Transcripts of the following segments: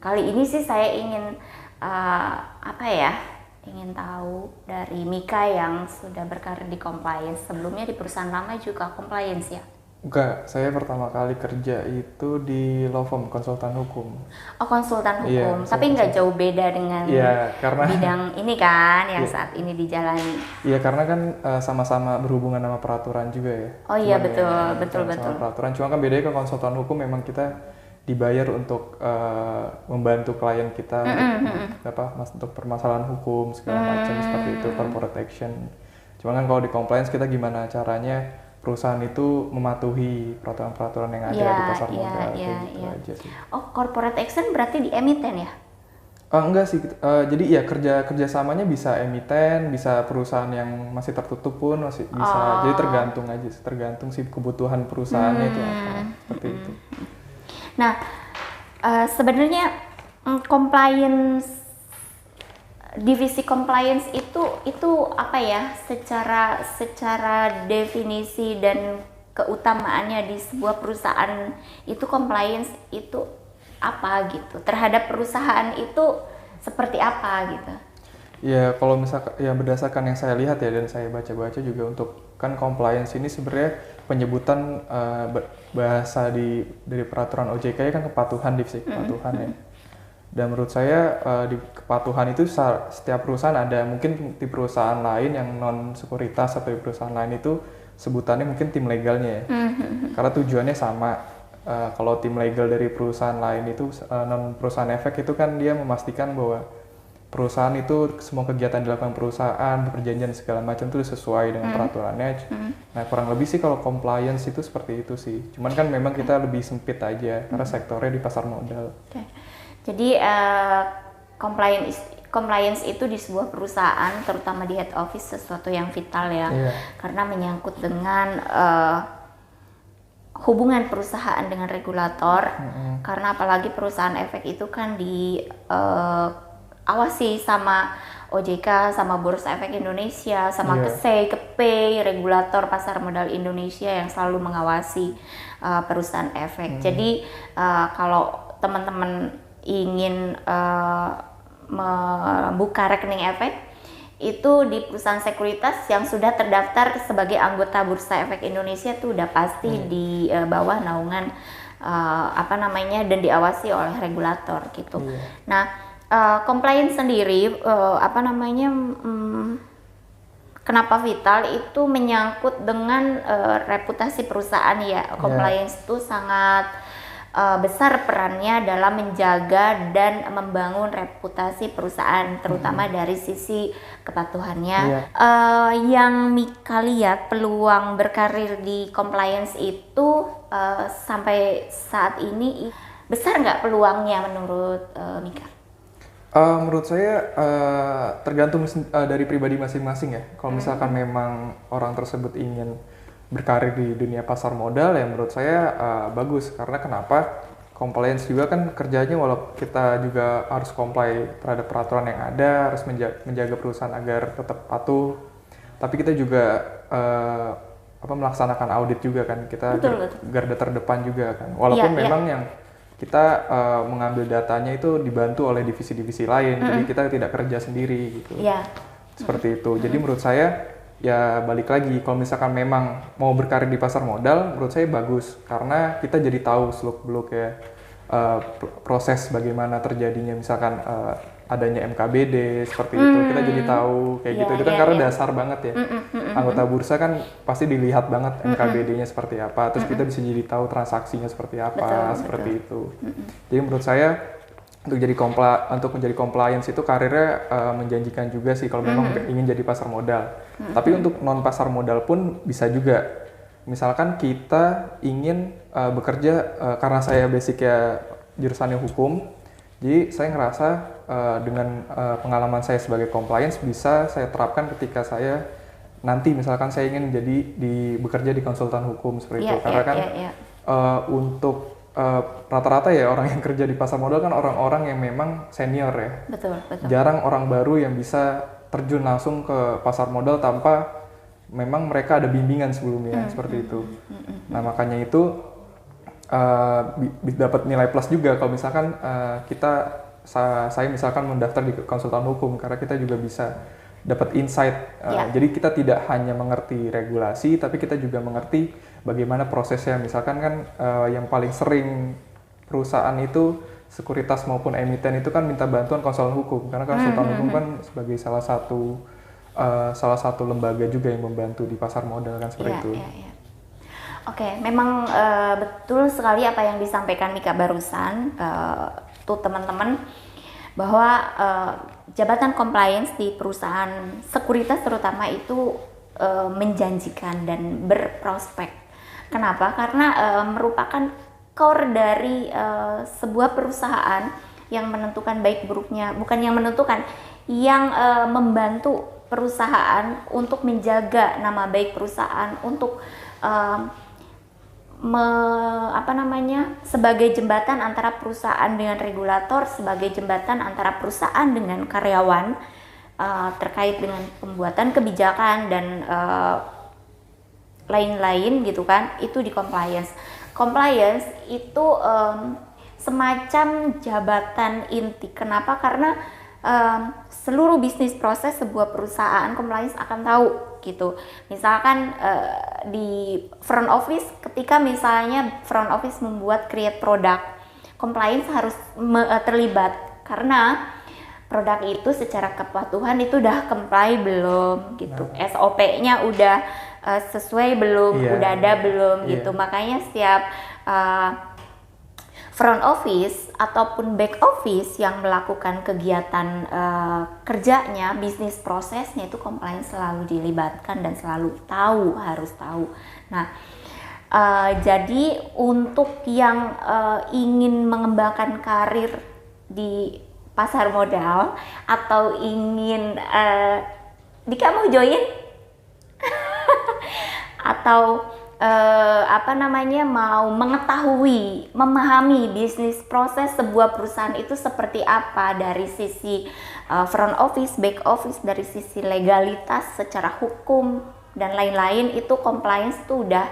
kali ini sih saya ingin ingin tahu dari Mika yang sudah berkarir di compliance. Sebelumnya di perusahaan lama juga compliance ya? Enggak, saya pertama kali kerja itu di law firm, konsultan hukum. Oh, konsultan hukum, Iya, tapi nggak jauh beda dengan bidang ini kan yang saat ini dijalani. Iya, karena kan sama-sama berhubungan sama peraturan juga ya. Oh iya, betul. Peraturan. Cuma kan bedanya kalau konsultan hukum memang kita dibayar untuk membantu klien kita untuk permasalahan hukum segala macam seperti itu, corporate action. Cuma kan kalau di compliance kita gimana caranya perusahaan itu mematuhi peraturan-peraturan yang ada di pasar modal gitu aja sih. Oh, corporate action berarti di emiten ya? Enggak sih, jadi ya kerjasamanya bisa emiten, bisa perusahaan yang masih tertutup pun masih bisa. Jadi tergantung sih kebutuhan perusahaannya itu apa, seperti itu. Nah, sebenarnya divisi compliance itu apa ya, secara definisi dan keutamaannya di sebuah perusahaan itu, compliance itu apa gitu, terhadap perusahaan itu seperti apa gitu? Ya kalau misalkan ya berdasarkan yang saya lihat ya dan saya baca-baca juga, untuk kan compliance ini sebenarnya penyebutan bahasa dari peraturan OJK kan kepatuhan, divisi kepatuhan ya. Dan menurut saya di kepatuhan itu setiap perusahaan ada, mungkin di perusahaan lain yang non sekuritas atau di perusahaan lain itu sebutannya mungkin tim legalnya ya. Karena tujuannya sama. Kalau tim legal dari perusahaan lain itu non perusahaan efek itu kan dia memastikan bahwa perusahaan itu semua kegiatan dilakukan perusahaan, perjanjian segala macam itu sesuai dengan peraturannya. Nah kurang lebih sih kalau compliance itu seperti itu sih. Cuman kan memang kita lebih sempit aja karena sektornya di pasar modal. Jadi compliance itu di sebuah perusahaan, terutama di head office, sesuatu yang vital ya, karena menyangkut dengan hubungan perusahaan dengan regulator. Karena apalagi perusahaan efek itu kan diawasi sama OJK, sama Bursa Efek Indonesia, sama KSEI, KEPEI, regulator pasar modal Indonesia yang selalu mengawasi perusahaan efek. Jadi kalau teman-teman ingin membuka rekening efek itu di perusahaan sekuritas yang sudah terdaftar sebagai anggota Bursa Efek Indonesia tuh udah pasti di bawah naungan dan diawasi oleh regulator gitu. Nah, compliance sendiri kenapa vital, itu menyangkut dengan reputasi perusahaan ya. Compliance itu sangat besar perannya dalam menjaga dan membangun reputasi perusahaan, terutama dari sisi kepatuhannya. Yang Mika lihat peluang berkarir di compliance itu sampai saat ini besar nggak peluangnya menurut Mika? Menurut saya tergantung dari pribadi masing-masing ya. Kalau misalkan memang orang tersebut ingin berkarir di dunia pasar modal ya menurut saya bagus. Karena kenapa? Compliance juga kan kerjanya, walau kita juga harus comply terhadap peraturan yang ada, harus menjaga perusahaan agar tetap patuh, tapi kita juga melaksanakan audit juga kan, kita garda terdepan juga kan, walaupun memang yang kita mengambil datanya itu dibantu oleh divisi-divisi lain, jadi kita tidak kerja sendiri gitu. Seperti itu. Jadi menurut saya ya balik lagi, kalau misalkan memang mau berkarir di pasar modal, menurut saya bagus karena kita jadi tahu seluk-beluk ya proses bagaimana terjadinya misalkan adanya MKBD seperti itu, kita jadi tahu kayak gitu. Itu kan karena dasar banget ya. Anggota bursa kan pasti dilihat banget MKBD-nya seperti apa, terus kita bisa jadi tahu transaksinya seperti apa, seperti itu. Jadi menurut saya untuk menjadi compliance itu karirnya menjanjikan juga sih kalau memang ingin jadi pasar modal. Tapi untuk non pasar modal pun bisa juga. Misalkan kita ingin bekerja, karena saya basicnya jurusannya hukum, jadi saya ngerasa dengan pengalaman saya sebagai compliance bisa saya terapkan ketika saya nanti misalkan saya ingin bekerja di konsultan hukum seperti itu. Karena kan untuk rata-rata ya orang yang kerja di pasar modal kan orang-orang yang memang senior ya. Betul. Jarang orang baru yang bisa terjun langsung ke pasar modal tanpa memang mereka ada bimbingan sebelumnya seperti itu. Nah makanya itu dapat nilai plus juga kalau misalkan saya misalkan mendaftar di konsultan hukum, karena kita juga bisa dapat insight. Jadi kita tidak hanya mengerti regulasi, tapi kita juga mengerti bagaimana prosesnya. Misalkan kan yang paling sering perusahaan itu sekuritas maupun emiten itu kan minta bantuan konsultan hukum, karena konsultan hukum kan sebagai salah satu lembaga juga yang membantu di pasar modal kan seperti itu. Oke, memang betul sekali apa yang disampaikan Mika barusan, tuh teman-teman, bahwa jabatan compliance di perusahaan sekuritas terutama itu menjanjikan dan berprospek. Kenapa? Karena merupakan core dari sebuah perusahaan yang menentukan baik buruknya, bukan yang menentukan, yang membantu perusahaan untuk menjaga nama baik perusahaan, untuk sebagai jembatan antara perusahaan dengan regulator, sebagai jembatan antara perusahaan dengan karyawan terkait dengan pembuatan kebijakan dan lain-lain gitu kan. Itu di compliance. Compliance itu semacam jabatan inti. Kenapa? Karena seluruh bisnis proses sebuah perusahaan compliance akan tahu gitu. Misalkan di front office, ketika misalnya front office membuat create produk, compliance harus terlibat karena produk itu secara kepatuhan itu udah comply belum gitu, SOP-nya udah sesuai belum, udah ada belum gitu. Makanya setiap front office ataupun back office yang melakukan kegiatan kerjanya, bisnis prosesnya itu compliance selalu dilibatkan dan selalu harus tahu. Nah, jadi untuk yang ingin mengembangkan karir di pasar modal atau ingin kamu join atau mau mengetahui, memahami bisnis proses sebuah perusahaan itu seperti apa dari sisi front office, back office, dari sisi legalitas secara hukum dan lain-lain, itu compliance itu udah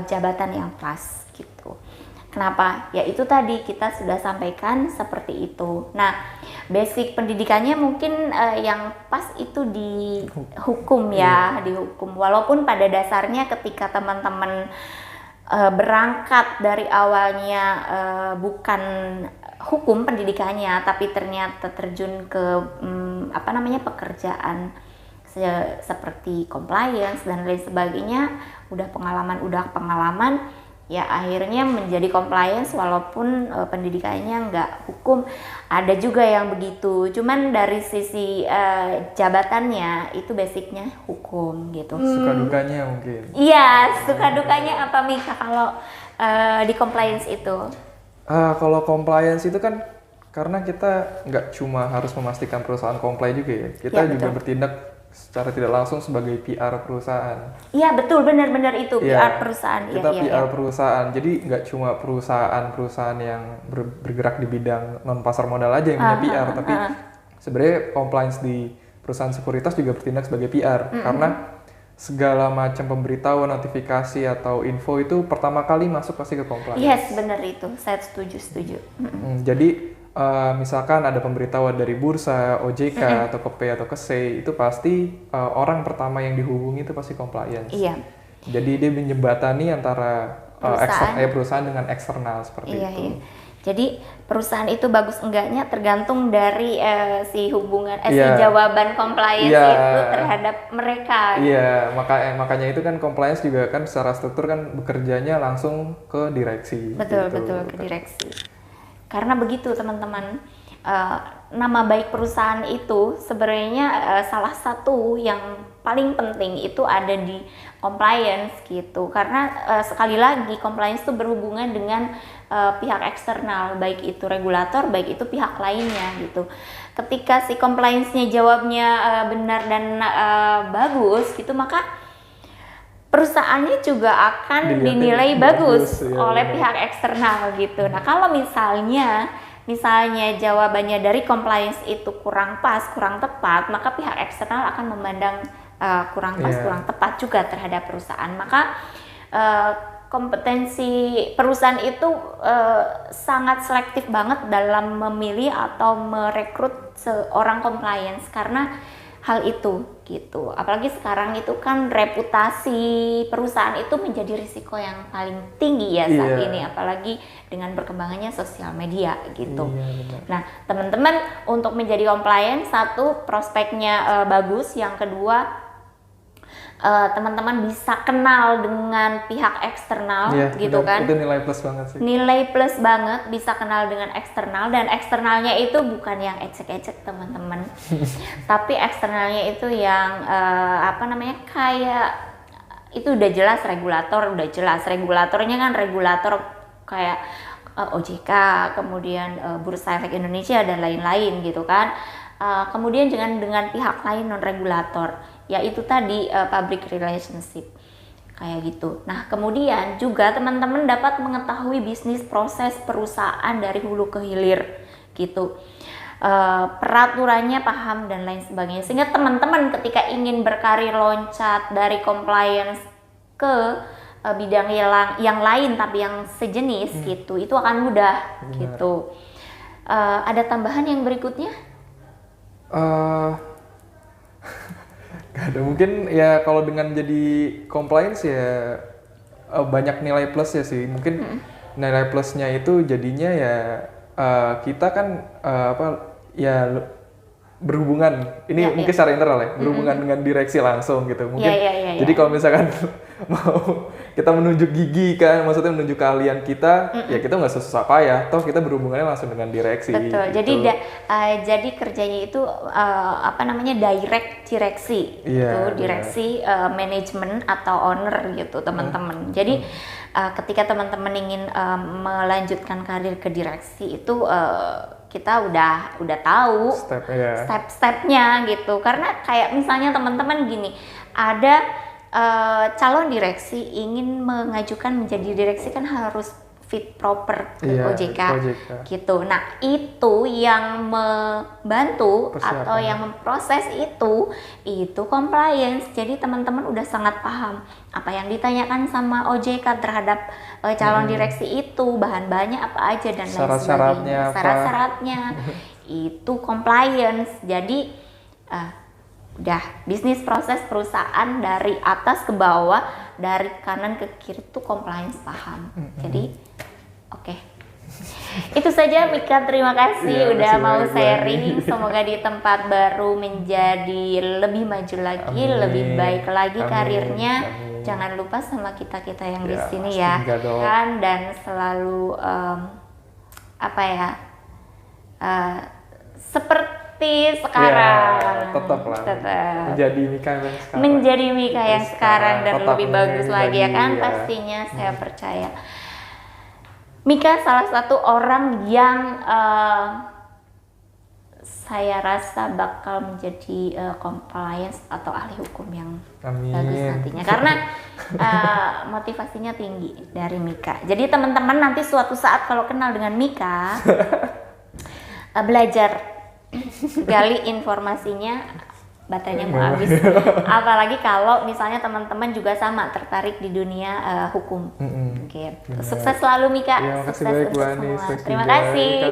jabatan yang pas gitu. Kenapa? Ya itu tadi kita sudah sampaikan seperti itu. Nah, basic pendidikannya mungkin yang pas itu di hukum ya, di hukum. Walaupun pada dasarnya ketika teman-teman berangkat dari awalnya bukan hukum pendidikannya, tapi ternyata terjun ke pekerjaan seperti compliance dan lain sebagainya, udah pengalaman, ya akhirnya menjadi compliance walaupun pendidikannya nggak hukum. Ada juga yang begitu, cuman dari sisi jabatannya itu basicnya hukum gitu. Suka dukanya mungkin. Iya, suka dukanya apa Mika kalau di compliance itu? Kalau compliance itu kan karena kita nggak cuma harus memastikan perusahaan comply juga ya, kita juga bertindak secara tidak langsung sebagai PR perusahaan. Iya betul, benar-benar itu PR perusahaan. Kita PR perusahaan, jadi nggak cuma perusahaan yang bergerak di bidang non pasar modal aja yang punya PR, tapi sebenarnya compliance di perusahaan sekuritas juga bertindak sebagai PR karena segala macam pemberitahuan, notifikasi atau info itu pertama kali masuk pasti ke compliance. Yes, benar itu, saya setuju. Jadi misalkan ada pemberitahuan dari bursa, OJK atau ke P atau ke C, itu pasti orang pertama yang dihubungi itu pasti compliance. Iya. Jadi dia menjembatani antara perusahaan dengan eksternal seperti itu. Iya. Jadi perusahaan itu bagus enggaknya tergantung dari si jawaban compliance itu terhadap mereka. Iya, makanya itu kan compliance juga kan secara struktur kan bekerjanya langsung ke direksi. Betul ke direksi. Karena begitu teman-teman, nama baik perusahaan itu sebenarnya salah satu yang paling penting itu ada di compliance gitu. Karena sekali lagi compliance itu berhubungan dengan pihak eksternal, baik itu regulator, baik itu pihak lainnya gitu. Ketika si compliance-nya jawabnya benar dan bagus gitu, maka perusahaannya juga akan dinilai bagus oleh pihak eksternal gitu. Nah, kalau misalnya jawabannya dari compliance itu kurang pas, kurang tepat, maka pihak eksternal akan memandang kurang pas, kurang tepat juga terhadap perusahaan. Maka kompetensi perusahaan itu sangat selektif banget dalam memilih atau merekrut seorang compliance karena hal itu gitu. Apalagi sekarang itu kan reputasi perusahaan itu menjadi risiko yang paling tinggi ya saat ini, apalagi dengan berkembangannya sosial media gitu. Nah, teman-teman untuk menjadi compliance, satu, prospeknya bagus, yang kedua teman-teman bisa kenal dengan pihak eksternal gitu kan. Itu nilai plus banget sih. Nilai plus banget, bisa kenal dengan eksternal, dan eksternalnya itu bukan yang ecek-ecek teman-teman. Tapi eksternalnya itu yang kayak itu udah jelas regulator, regulatornya kan regulator kayak OJK, kemudian Bursa Efek Indonesia dan lain-lain gitu kan. Kemudian dengan pihak lain non regulator, yaitu tadi public relationship kayak gitu. Nah, kemudian juga teman-teman dapat mengetahui bisnis proses perusahaan dari hulu ke hilir gitu. Peraturannya paham dan lain sebagainya, sehingga teman-teman ketika ingin berkarir loncat dari compliance ke bidang yang lain tapi yang sejenis gitu, itu akan mudah. Gitu. Ada tambahan yang berikutnya? Gak ada, mungkin ya kalau dengan jadi compliance ya banyak nilai plus ya sih. Mungkin nilai plusnya itu jadinya ya kita kan berhubungan, ini mungkin secara internal ya, berhubungan dengan direksi langsung gitu. Mungkin jadi kalau misalkan mau kita menunjuk gigi kan, maksudnya menunjuk keahlian kita, ya kita nggak susah payah, toh kita berhubungannya langsung dengan direksi. Betul. Gitu. Jadi kerjanya itu direct direksi, direksi manajemen atau owner gitu teman-teman. Jadi ketika teman-teman ingin melanjutkan karir ke direksi itu kita udah tahu step-stepnya gitu. Karena kayak misalnya teman-teman gini, ada calon direksi ingin mengajukan menjadi direksi kan harus fit proper ke OJK gitu. Nah, itu yang membantu atau yang memproses itu compliance. Jadi teman-teman udah sangat paham apa yang ditanyakan sama OJK terhadap calon direksi itu, bahan-bahannya apa aja dan lain sebagainya. Syarat-syaratnya itu compliance. Jadi udah bisnis proses perusahaan dari atas ke bawah, dari kanan ke kiri tuh compliance paham. Jadi oke. Itu saja Mika, terima kasih udah mau sharing. Semoga di tempat baru menjadi lebih maju lagi, lebih baik lagi karirnya. Jangan lupa sama kita-kita yang di sini ya kan, dan selalu seperti sekarang tetap menjadi Mika yang sekarang dan lebih bagus lagi ya kan, pastinya saya percaya Mika salah satu orang yang saya rasa bakal menjadi compliance atau ahli hukum yang bagus nantinya, karena motivasinya tinggi dari Mika. Jadi teman-teman nanti suatu saat kalau kenal dengan Mika belajar, gali informasinya, baterainya mau habis. Apalagi kalau misalnya teman-teman juga sama tertarik di dunia hukum. Sukses selalu Mika. Sukses untuk semua. Terima kasih.